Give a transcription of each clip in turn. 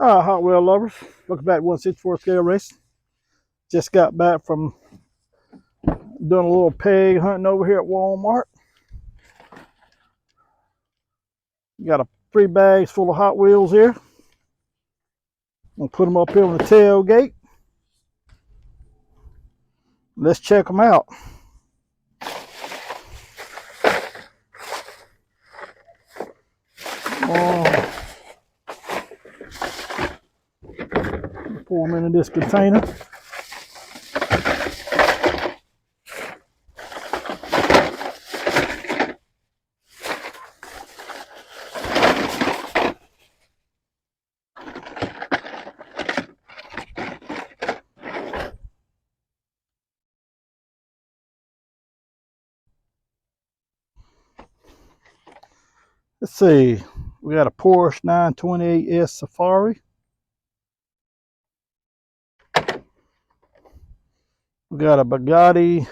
Hot wheel lovers, welcome back to 164 Scale Racing. Just got back from doing a little peg hunting over here at Walmart. Got a 3 bags full of Hot Wheels here. I'm gonna put them up here on the tailgate. Let's check them out. Pour them into this container. Let's see, we got a Porsche 928S Safari. We got a Bugatti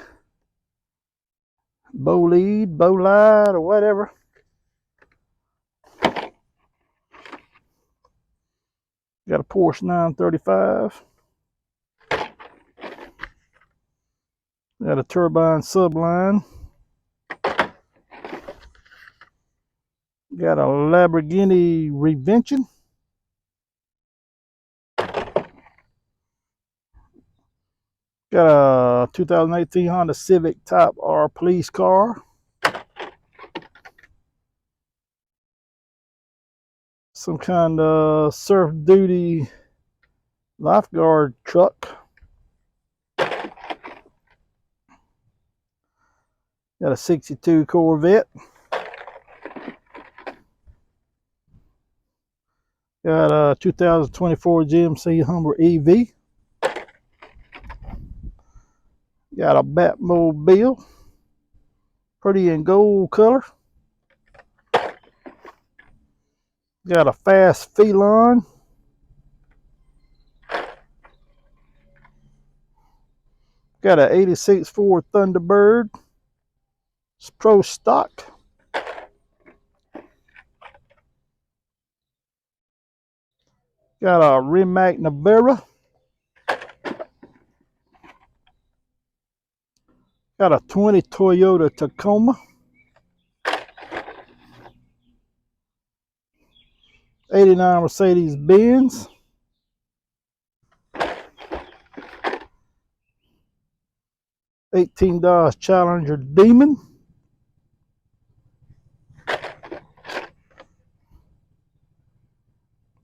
Bolide, or whatever. Got a Porsche 935. Got a Turbine Subline. Got a Lamborghini Revention. Got a 2018 Honda Civic Type R police car. Some kind of surf duty lifeguard truck. Got a 62 Corvette. Got a 2024 GMC Hummer EV. Got a Batmobile, pretty in gold color. Got a fast Felon. Got a 86 Ford Thunderbird. It's pro stock. Got a Rimac Navara. Got a 20 Toyota Tacoma. 89 Mercedes Benz. $18 Dodge Challenger Demon.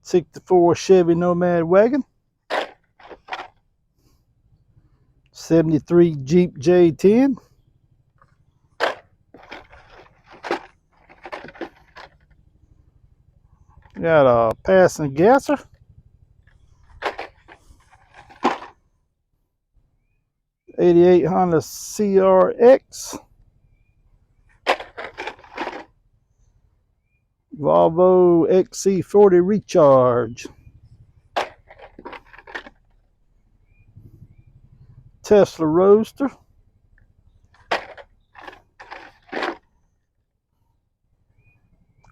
'64 Chevy Nomad Wagon. '73 Jeep J10. Got a Passing Gasser. '88 Honda CRX. Volvo XC40 Recharge. Tesla Roadster.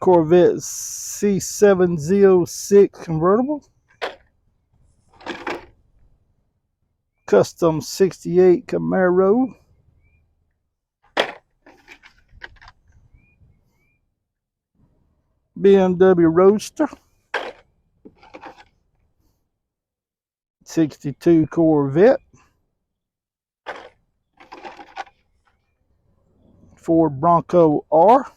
Corvette C706 convertible. Custom 68 Camaro. BMW Roadster. 62 Corvette. Ford Bronco R.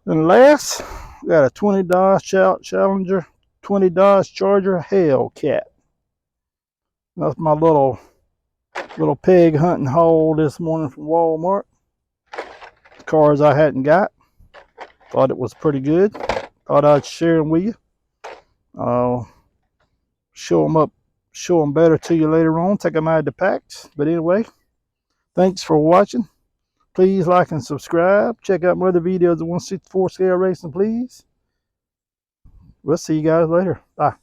And last, we got a 20 Dodge Challenger, 20 Dodge Charger Hellcat. That's my little peg hunting haul this morning from Walmart. Cars I hadn't got. Thought it was pretty good. Thought I'd share them with you. Show them better to you later on. Take them out of the packs. But anyway, thanks for watching. Please like and subscribe. Check out my other videos at 164 Scale Racing, please. We'll see you guys later. Bye.